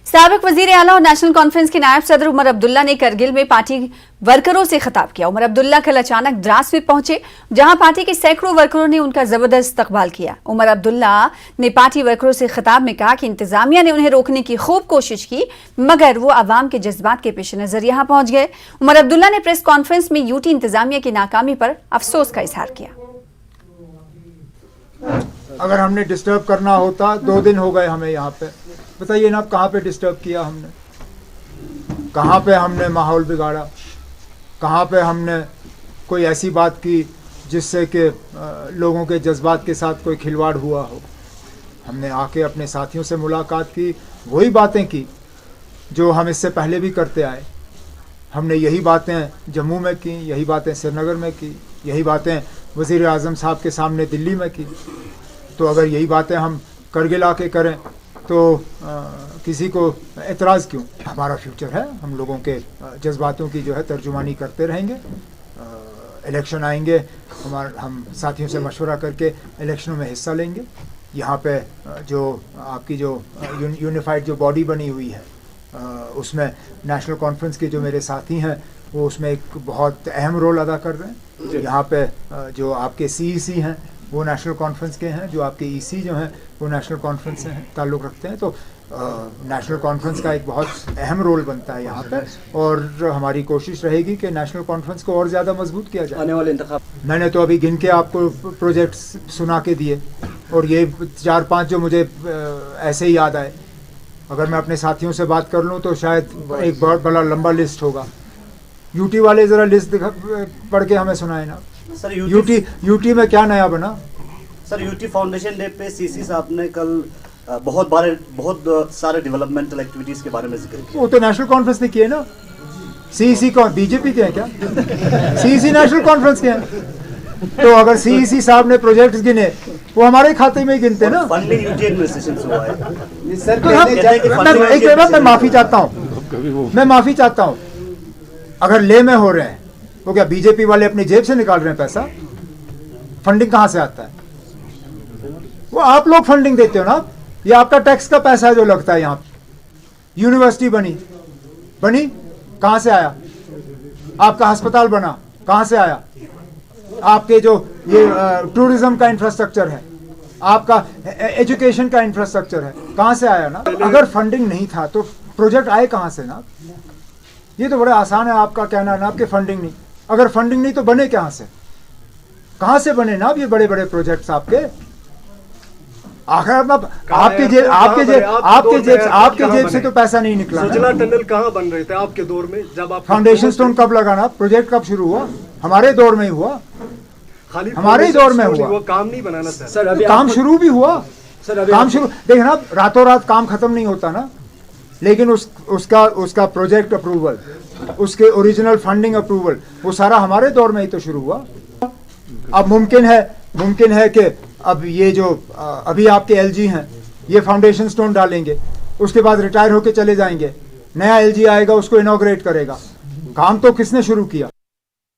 साबिक वजीर आला और नेशनल कॉन्फ्रेंस के नायब सदर उमर अब्दुल्ला ने करगिल में पार्टी वर्करों से खिताब किया। उमर अब्दुल्ला कल अचानक द्रास में पहुंचे, जहां पार्टी के सैकड़ों वर्करों ने उनका जबरदस्त इस्तकबाल किया। उमर अब्दुल्ला ने पार्टी वर्करों से खिताब में कहा कि इंतजामिया ने उन्हें रोकने की खूब कोशिश की, मगर वो अवाम के जज्बात के पेश नजर यहां पहुंच गए। उमर अब्दुल्ला ने प्रेस कॉन्फ्रेंस में यूटी इंतजामिया की नाकामी पर अफसोस का इजहार किया। अगर हमने डिस्टर्ब करना होता, 2 दिन हो गए हमें यहाँ पे, बताइए ना, कहाँ पे डिस्टर्ब किया हमने, कहाँ पे हमने माहौल बिगाड़ा, कहाँ पे हमने कोई ऐसी बात की जिससे कि लोगों के जज्बात के साथ कोई खिलवाड़ हुआ हो। हमने आके अपने साथियों से मुलाकात की, वही बातें की जो हम इससे पहले भी करते आए। हमने यही बातें जम्मू में की, यही बातें श्रीनगर में की, यही बातें वज़ीर आज़म साहब के सामने दिल्ली में की। तो अगर यही बातें हम करगिल आके करें तो किसी को एतराज़ क्यों? हमारा फ्यूचर है, हम लोगों के जज्बातों की जो है तर्जुमानी करते रहेंगे। इलेक्शन आएंगे, हम साथियों से मशवरा करके इलेक्शनों में हिस्सा लेंगे। यहाँ पे जो आपकी जो यूनिफाइड जो बॉडी बनी हुई है, उसमें नेशनल कॉन्फ्रेंस के जो मेरे साथी हैं वो उसमें एक बहुत अहम रोल अदा कर रहे हैं। यहाँ पे जो आपके CEC हैं वो नेशनल कॉन्फ्रेंस के हैं, जो आपके EC जो हैं वो नेशनल कॉन्फ्रेंस से ताल्लुक़ रखते हैं। तो नेशनल कॉन्फ्रेंस का एक बहुत अहम रोल बनता है यहाँ पे, और हमारी कोशिश रहेगी कि नेशनल कॉन्फ्रेंस को और ज़्यादा मजबूत किया जाए। आने वाले इंतखाब मैंने तो अभी गिन के आपको प्रोजेक्ट्स सुना के दिए, और ये 4-5 जो मुझे ऐसे ही याद आए। अगर मैं अपने साथियों से बात कर लूँ तो शायद एक बहुत बड़ा लंबा लिस्ट होगा। यूटी वाले ज़रा लिस्ट पढ़ के हमें सुनाए ना। सर यूटी में क्या नया बना? सर यूटी फाउंडेशन डे पे CC साहब ने कल बहुत सारे डेवलपमेंटल एक्टिविटीज के बारे में जिक्र किया। वो तो नेशनल कॉन्फ्रेंस ने किए ना। CEC कौन, बीजेपी के हैं क्या? CEC नेशनल कॉन्फ्रेंस के हैं। तो अगर CEC साहब ने प्रोजेक्ट्स गिने, वो हमारे खाते में ही गिनते ना। फंडिंग यूटी एडमिनिस्ट्रेशन से हुआ है। सर मैं माफी चाहता हूँ, मैं माफी चाहता हूँ। अगर ले में हो रहे हैं, वो क्या बीजेपी वाले अपनी जेब से निकाल रहे हैं पैसा? फंडिंग कहाँ से आता है? वो आप लोग फंडिंग देते हो ना, ये आपका टैक्स का पैसा है जो लगता है यहाँ। यूनिवर्सिटी बनी कहाँ से आया? आपका अस्पताल बना कहाँ से आया? आपके जो ये टूरिज्म का इंफ्रास्ट्रक्चर है, आपका एजुकेशन का इंफ्रास्ट्रक्चर है, कहाँ से आया ना? अगर फंडिंग नहीं था तो प्रोजेक्ट आए कहाँ से ना? ये तो बड़ा आसान है आपका कहना ना, आपके फंडिंग नहीं। अगर फंडिंग नहीं तो बने कहाँ से? कहाँ से बने ना ये बड़े बड़े प्रोजेक्ट्स आपके? आखिर आपके जेब से तो पैसा नहीं निकला। सुजला टनल कहाँ बन रहे थे आपके दौर में? जब आप फाउंडेशन स्टोन कब लगा ना? प्रोजेक्ट कब शुरू हुआ? हमारे दौर में ही हुआ, खाली हमारे ही दौर में हुआ। वो काम नहीं बनाना सर अभी काम शुरू भी हुआ। काम शुरू देखिए ना, रातों रात काम खत्म नहीं होता ना, लेकिन उसका प्रोजेक्ट अप्रूवल, उसके ओरिजिनल फंडिंग अप्रूवल, वो सारा हमारे दौर में ही तो शुरू हुआ। अब मुमकिन है कि अब ये जो अभी आपके LG हैं, ये फाउंडेशन स्टोन डालेंगे, उसके बाद रिटायर होके चले जाएंगे, नया LG आएगा, उसको इनॉग्रेट करेगा। काम तो किसने शुरू किया?